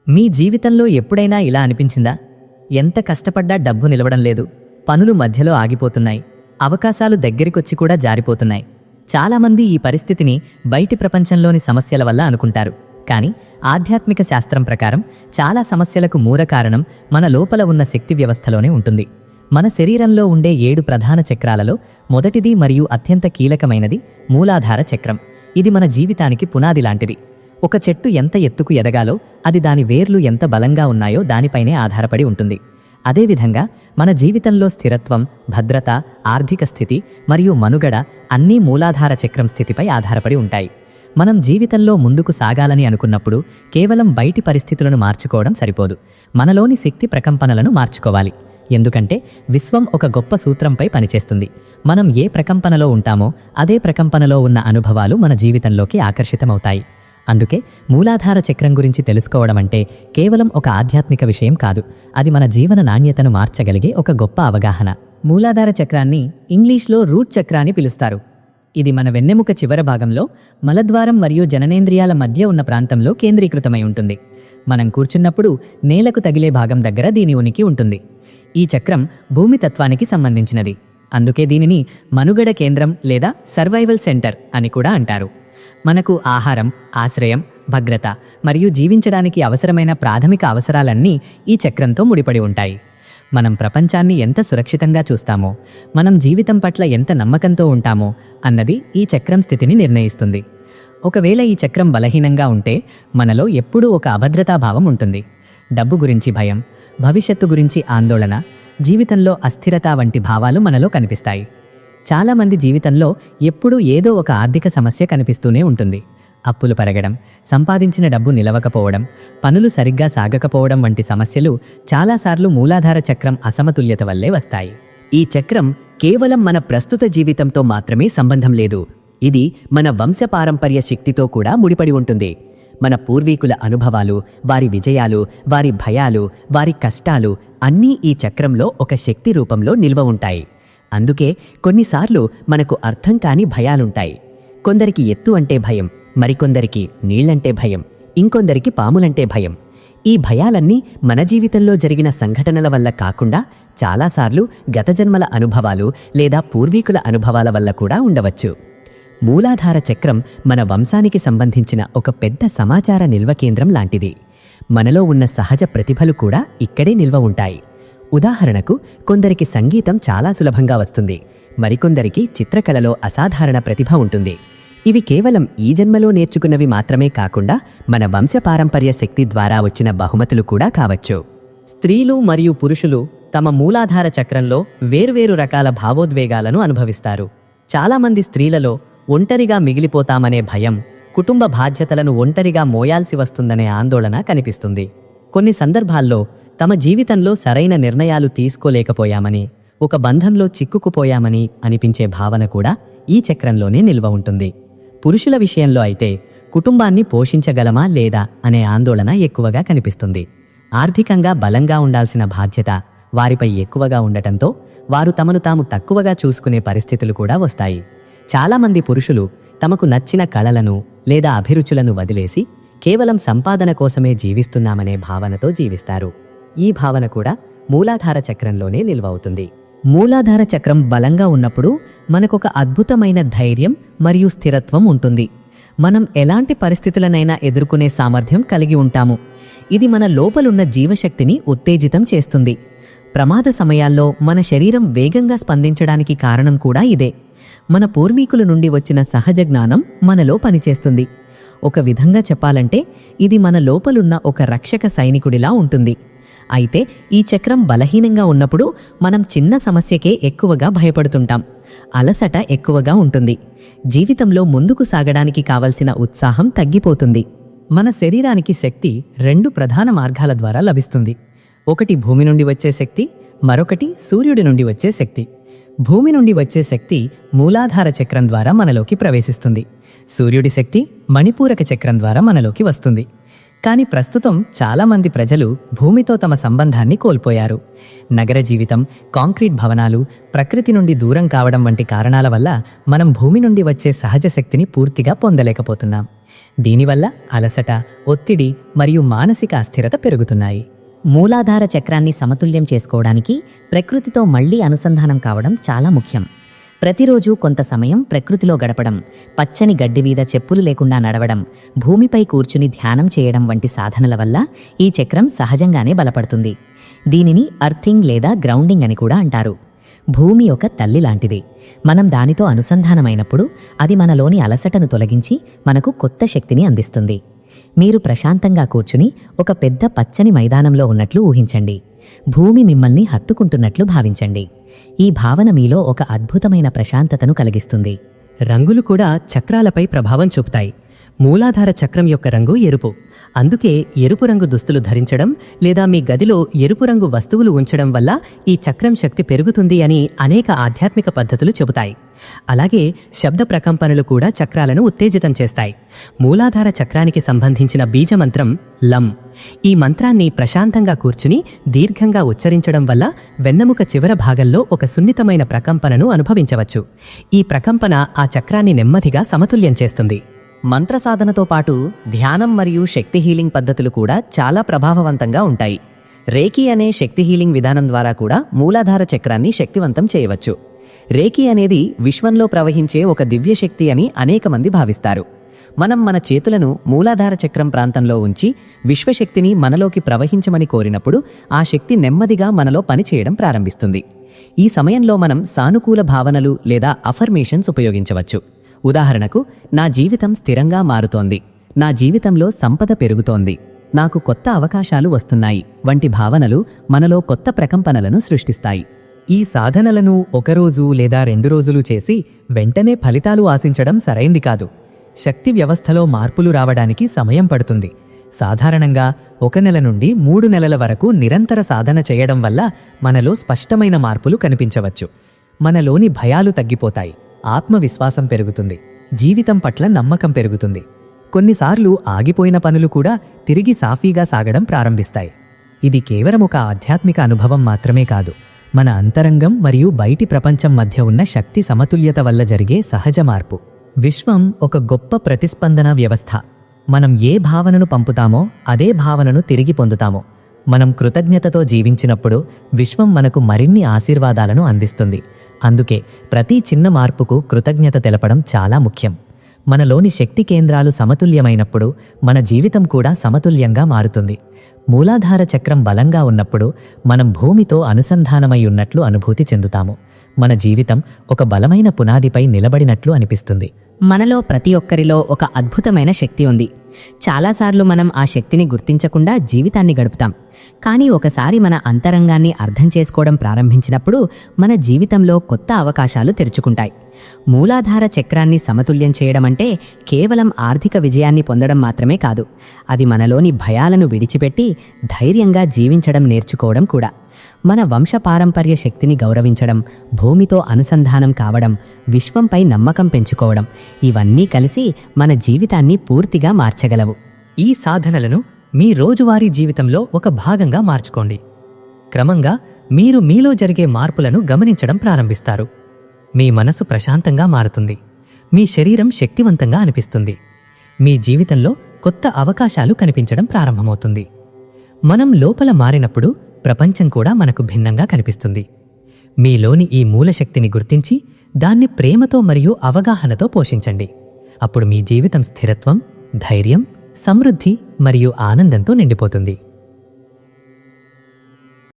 మీ జీవితంలో ఎప్పుడైనా ఇలా అనిపించిందా? ఎంత కష్టపడ్డా డబ్బు నిలవడం లేదు, పనులు మధ్యలో ఆగిపోతున్నాయి, అవకాశాలు దగ్గరికొచ్చి కూడా జారిపోతున్నాయి. చాలామంది ఈ పరిస్థితిని బయటి ప్రపంచంలోని సమస్యల వల్ల అనుకుంటారు. కానీ ఆధ్యాత్మిక శాస్త్రం ప్రకారం చాలా సమస్యలకు మూల కారణం మన లోపల ఉన్న శక్తి వ్యవస్థలోనే ఉంటుంది. మన శరీరంలో ఉండే 7 ప్రధాన చక్రాలలో మొదటిది మరియు అత్యంత కీలకమైనది మూలాధార చక్రం. ఇది మన జీవితానికి పునాది లాంటిది. ఒక చెట్టు ఎంత ఎత్తుకు ఎదగాలో అది దాని వేర్లు ఎంత బలంగా ఉన్నాయో దానిపైనే ఆధారపడి ఉంటుంది. అదేవిధంగా మన జీవితంలో స్థిరత్వం, భద్రత, ఆర్థిక స్థితి మరియు మనుగడ అన్నీ మూలాధార చక్రం స్థితిపై ఆధారపడి ఉంటాయి. మనం జీవితంలో ముందుకు సాగాలని అనుకున్నప్పుడు కేవలం బయటి పరిస్థితులను మార్చుకోవడం సరిపోదు, మనలోని శక్తి ప్రకంపనలను మార్చుకోవాలి. ఎందుకంటే విశ్వం ఒక గొప్ప సూత్రంపై పనిచేస్తుంది. మనం ఏ ప్రకంపనలో ఉంటామో అదే ప్రకంపనలో ఉన్న అనుభవాలు మన జీవితంలోకి ఆకర్షితమవుతాయి. అందుకే మూలాధార చక్రం గురించి తెలుసుకోవడం అంటే కేవలం ఒక ఆధ్యాత్మిక విషయం కాదు, అది మన జీవన నాణ్యతను మార్చగలిగే ఒక గొప్ప అవగాహన. మూలాధార చక్రాన్ని ఇంగ్లీష్లో రూట్ చక్ర అని పిలుస్తారు. ఇది మన వెన్నెముక చివరి భాగంలో మలద్వారం మరియు జననేంద్రియాల మధ్య ఉన్న ప్రాంతంలో కేంద్రీకృతమై ఉంటుంది. మనం కూర్చున్నప్పుడు నేలకు తగిలే భాగం దగ్గర దీని ఉనికి ఉంటుంది. ఈ చక్రం భూమి తత్వానికి సంబంధించినది. అందుకే దీనిని మనుగడ కేంద్రం లేదా సర్వైవల్ సెంటర్ అని కూడా అంటారు. మనకు ఆహారం, ఆశ్రయం, భద్రత మరియు జీవించడానికి అవసరమైన ప్రాథమిక అవసరాలన్నీ ఈ చక్రంతో ముడిపడి ఉంటాయి. మనం ప్రపంచాన్ని ఎంత సురక్షితంగా చూస్తామో, మనం జీవితం పట్ల ఎంత నమ్మకంతో ఉంటామో అన్నది ఈ చక్రం స్థితిని నిర్ణయిస్తుంది. ఒకవేళ ఈ చక్రం బలహీనంగా ఉంటే మనలో ఎప్పుడూ ఒక అభద్రతాభావం ఉంటుంది. డబ్బు గురించి భయం, భవిష్యత్తు గురించి ఆందోళన, జీవితంలో అస్థిరత వంటి భావాలు మనలో కనిపిస్తాయి. చాలామంది జీవితంలో ఎప్పుడూ ఏదో ఒక ఆర్థిక సమస్య కనిపిస్తూనే ఉంటుంది. అప్పులు పెరగడం, సంపాదించిన డబ్బు నిలవకపోవడం, పనులు సరిగ్గా సాగకపోవడం వంటి సమస్యలు చాలాసార్లు మూలాధార చక్రం అసమతుల్యత వల్లే వస్తాయి. ఈ చక్రం కేవలం మన ప్రస్తుత జీవితంతో మాత్రమే సంబంధం లేదు, ఇది మన వంశపారంపర్య శక్తితో కూడా ముడిపడి ఉంటుంది. మన పూర్వీకుల అనుభవాలు, వారి విజయాలు, వారి భయాలు, వారి కష్టాలు అన్నీ ఈ చక్రంలో ఒక శక్తి రూపంలో నిల్వ ఉంటాయి. అందుకే కొన్నిసార్లు మనకు అర్థం కాని భయాలుంటాయి. కొందరికి ఎత్తు అంటే భయం, మరికొందరికి నీళ్లంటే భయం, ఇంకొందరికి పాములంటే భయం. ఈ భయాలన్నీ మన జీవితంలో జరిగిన సంఘటనల వల్ల కాకుండా చాలాసార్లు గత జన్మల అనుభవాలు లేదా పూర్వీకుల అనుభవాల వల్ల కూడా ఉండవచ్చు. మూలాధార చక్రం మన వంశానికి సంబంధించిన ఒక పెద్ద సమాచార నిల్వ కేంద్రం లాంటిది. మనలో ఉన్న సహజ ప్రతిభలు కూడా ఇక్కడే నిల్వ ఉంటాయి. ఉదాహరణకు, కొందరికి సంగీతం చాలా సులభంగా వస్తుంది, మరికొందరికి చిత్రకళలో అసాధారణ ప్రతిభ ఉంటుంది. ఇవి కేవలం ఈ జన్మలో నేర్చుకున్నవి మాత్రమే కాకుండా మన వంశపారంపర్య శక్తి ద్వారా వచ్చిన బహుమతులు కూడా కావచ్చు. స్త్రీలు మరియు పురుషులు తమ మూలాధార చక్రంలో వేర్వేరు రకాల భావోద్వేగాలను అనుభవిస్తారు. చాలామంది స్త్రీలలో ఒంటరిగా మిగిలిపోతామనే భయం, కుటుంబ బాధ్యతలను ఒంటరిగా మోయాల్సి వస్తుందనే ఆందోళన కనిపిస్తుంది. కొన్ని సందర్భాల్లో తమ జీవితంలో సరైన నిర్ణయాలు తీసుకోలేకపోయామని, ఒక బంధంలో చిక్కుకుపోయామని అనిపించే భావన కూడా ఈ చక్రంలోనే నిల్వ ఉంటుంది. పురుషుల విషయంలో అయితే కుటుంబాన్ని పోషించగలమా లేదా అనే ఆందోళన ఎక్కువగా కనిపిస్తుంది. ఆర్థికంగా బలంగా ఉండాల్సిన బాధ్యత వారిపై ఎక్కువగా ఉండటంతో వారు తమను తాము తక్కువగా చూసుకునే పరిస్థితులు కూడా వస్తాయి. చాలామంది పురుషులు తమకు నచ్చిన కళలను లేదా అభిరుచులను వదిలేసి కేవలం సంపాదన కోసమే జీవిస్తున్నామనే భావనతో జీవిస్తారు. ఈ భావన కూడా మూలాధార చక్రంలోనే నిల్వ అవుతుంది. మూలాధార చక్రం బలంగా ఉన్నప్పుడు మనకొక అద్భుతమైన ధైర్యం మరియు స్థిరత్వం ఉంటుంది. మనం ఎలాంటి పరిస్థితులనైనా ఎదుర్కొనే సామర్థ్యం కలిగి ఉంటాము. ఇది మన లోపలున్న జీవశక్తిని ఉత్తేజితం చేస్తుంది. ప్రమాద సమయాల్లో మన శరీరం వేగంగా స్పందించడానికి కారణం కూడా ఇదే. మన పూర్వీకుల నుండి వచ్చిన సహజ జ్ఞానం మనలో పనిచేస్తుంది. ఒక విధంగా చెప్పాలంటే ఇది మన లోపలున్న ఒక రక్షక సైనికుడిలా ఉంటుంది. అయితే ఈ చక్రం బలహీనంగా ఉన్నప్పుడు మనం చిన్న సమస్యకే ఎక్కువగా భయపడుతుంటాం. అలసట ఎక్కువగా ఉంటుంది. జీవితంలో ముందుకు సాగడానికి కావలసిన ఉత్సాహం తగ్గిపోతుంది. మన శరీరానికి శక్తి 2 ప్రధాన మార్గాల ద్వారా లభిస్తుంది. ఒకటి భూమి నుండి వచ్చే శక్తి, మరొకటి సూర్యుడి నుండి వచ్చే శక్తి. భూమి నుండి వచ్చే శక్తి మూలాధార చక్రం ద్వారా మనలోకి ప్రవేశిస్తుంది. సూర్యుడి శక్తి మణిపూరక చక్రం ద్వారా మనలోకి వస్తుంది. కానీ ప్రస్తుతం చాలామంది ప్రజలు భూమితో తమ సంబంధాన్ని కోల్పోయారు. నగర జీవితం, కాంక్రీట్ భవనాలు, ప్రకృతి నుండి దూరం కావడం వంటి కారణాల వల్ల మనం భూమి నుండి వచ్చే సహజ శక్తిని పూర్తిగా పొందలేకపోతున్నాం. దీనివల్ల అలసట, ఒత్తిడి మరియు మానసిక అస్థిరత పెరుగుతున్నాయి. మూలాధార చక్రాన్ని సమతుల్యం చేసుకోవడానికి ప్రకృతితో మళ్లీ అనుసంధానం కావడం చాలా ముఖ్యం. ప్రతిరోజు కొంత సమయం ప్రకృతిలో గడపడం, పచ్చని గడ్డి మీద చెప్పులు లేకుండా నడవడం, భూమిపై కూర్చుని ధ్యానం చేయడం వంటి సాధనల వల్ల ఈ చక్రం సహజంగానే బలపడుతుంది. దీనిని అర్థింగ్ లేదా గ్రౌండింగ్ అని కూడా అంటారు. భూమి ఒక తల్లి లాంటిది. మనం దానితో అనుసంధానమైనప్పుడు అది మనలోని అలసటను తొలగించి మనకు కొత్త శక్తిని అందిస్తుంది. మీరు ప్రశాంతంగా కూర్చుని ఒక పెద్ద పచ్చని మైదానంలో ఉన్నట్లు ఊహించండి. భూమి మిమ్మల్ని హత్తుకుంటున్నట్లు భావించండి. ఈ భావన మీలో ఒక అద్భుతమైన ప్రశాంతతను కలిగిస్తుంది. రంగులు కూడా చక్రాలపై ప్రభావం చూపుతాయి. మూలాధార చక్రం యొక్క రంగు ఎరుపు. అందుకే ఎరుపు రంగు దుస్తులు ధరించడం లేదా మీ గదిలో ఎరుపు రంగు వస్తువులు ఉంచడం వల్ల ఈ చక్రం శక్తి పెరుగుతుంది అని అనేక ఆధ్యాత్మిక పద్ధతులు చెబుతాయి. అలాగే శబ్ద ప్రకంపనలు కూడా చక్రాలను ఉత్తేజితం చేస్తాయి. మూలాధార చక్రానికి సంబంధించిన బీజమంత్రం లం. ఈ మంత్రాన్ని ప్రశాంతంగా కూర్చుని దీర్ఘంగా ఉచ్చరించడం వల్ల వెన్నెముక చివర భాగంలో ఒక సున్నితమైన ప్రకంపనను అనుభవించవచ్చు. ఈ ప్రకంపన ఆ చక్రాన్ని నెమ్మదిగా సమతుల్యం చేస్తుంది. మంత్ర సాధనతో పాటు ధ్యానం మరియు శక్తి హీలింగ్ పద్ధతులు కూడా చాలా ప్రభావవంతంగా ఉంటాయి. రేకీ అనే శక్తి హీలింగ్ విధానం ద్వారా కూడా మూలాధార చక్రాన్ని శక్తివంతం చేయవచ్చు. రేకీ అనేది విశ్వంలో ప్రవహించే ఒక దివ్యశక్తి అని అనేక మంది భావిస్తారు. మనం మన చేతులను మూలాధార చక్రం ప్రాంతంలో ఉంచి విశ్వశక్తిని మనలోకి ప్రవహించమని కోరినప్పుడు ఆ శక్తి నెమ్మదిగా మనలో పనిచేయడం ప్రారంభిస్తుంది. ఈ సమయంలో మనం సానుకూల భావనలు లేదా అఫర్మేషన్స్ ఉపయోగించవచ్చు. ఉదాహరణకు, నా జీవితం స్థిరంగా మారుతోంది, నా జీవితంలో సంపద పెరుగుతోంది, నాకు కొత్త అవకాశాలు వస్తున్నాయి వంటి భావనలు మనలో కొత్త ప్రకంపనలను సృష్టిస్తాయి. ఈ సాధనలను ఒకరోజు లేదా 2 రోజులు చేసి వెంటనే ఫలితాలు ఆశించడం సరైంది కాదు. శక్తి వ్యవస్థలో మార్పులు రావడానికి సమయం పడుతుంది. సాధారణంగా 1 నెల నుండి 3 నెలల వరకు నిరంతర సాధన చేయడం వల్ల మనలో స్పష్టమైన మార్పులు కనిపించవచ్చు. మనలోని భయాలు తగ్గిపోతాయి, ఆత్మవిశ్వాసం పెరుగుతుంది, జీవితం పట్ల నమ్మకం పెరుగుతుంది. కొన్నిసార్లు ఆగిపోయిన పనులు కూడా తిరిగి సాఫీగా సాగడం ప్రారంభిస్తాయి. ఇది కేవలం ఒక ఆధ్యాత్మిక అనుభవం మాత్రమే కాదు, మన అంతరంగం మరియు బయటి ప్రపంచం మధ్య ఉన్న శక్తి సమతుల్యత వల్ల జరిగే సహజ మార్పు. విశ్వం ఒక గొప్ప ప్రతిస్పందన వ్యవస్థ. మనం ఏ భావనను పంపుతామో అదే భావనను తిరిగి పొందుతాము. మనం కృతజ్ఞతతో జీవించినప్పుడు విశ్వం మనకు మరిన్ని ఆశీర్వాదాలను అందిస్తుంది. అందుకే ప్రతి చిన్న మార్పుకు కృతజ్ఞత తెలపడం చాలా ముఖ్యం. మనలోని శక్తి కేంద్రాలు సమతుల్యమైనప్పుడు మన జీవితం కూడా సమతుల్యంగా మారుతుంది. మూలాధార చక్రం బలంగా ఉన్నప్పుడు మనం భూమితో అనుసంధానమై ఉన్నట్లు అనుభూతి చెందుతాము. మన జీవితం ఒక బలమైన పునాదిపై నిలబడినట్లు అనిపిస్తుంది. మనలో ప్రతి ఒక్కరిలో ఒక అద్భుతమైన శక్తి ఉంది. చాలాసార్లు మనం ఆ శక్తిని గుర్తించకుండా జీవితాన్ని గడుపుతాం. కానీ ఒకసారి మన అంతరంగాన్ని అర్థం చేసుకోవడం ప్రారంభించినప్పుడు మన జీవితంలో కొత్త అవకాశాలు తెరుచుకుంటాయి. మూలాధార చక్రాన్ని సమతుల్యం చేయడం అంటే కేవలం ఆర్థిక విజయాన్ని పొందడం మాత్రమే కాదు, అది మనలోని భయాలను విడిచిపెట్టి ధైర్యంగా జీవించడం నేర్చుకోవడం కూడా. మన వంశపారంపర్య శక్తిని గౌరవించడం, భూమితో అనుసంధానం కావడం, విశ్వంపై నమ్మకం పెంచుకోవడం, ఇవన్నీ కలిసి మన జీవితాన్ని పూర్తిగా మార్చగలవు. ఈ సాధనలను మీ రోజువారీ జీవితంలో ఒక భాగంగా మార్చుకోండి. క్రమంగా మీరు మీలో జరిగే మార్పులను గమనించడం ప్రారంభిస్తారు. మీ మనసు ప్రశాంతంగా మారుతుంది, మీ శరీరం శక్తివంతంగా అనిపిస్తుంది, మీ జీవితంలో కొత్త అవకాశాలు కనిపించడం ప్రారంభమవుతుంది. మనం లోపల మారినప్పుడు ప్రపంచం కూడా మనకు భిన్నంగా కనిపిస్తుంది. మీలోని ఈ మూలశక్తిని గుర్తించి దాన్ని ప్రేమతో మరియు అవగాహనతో పోషించండి. అప్పుడు మీ జీవితం స్థిరత్వం, ధైర్యం, సమృద్ధి మరియు ఆనందంతో నిండిపోతుంది.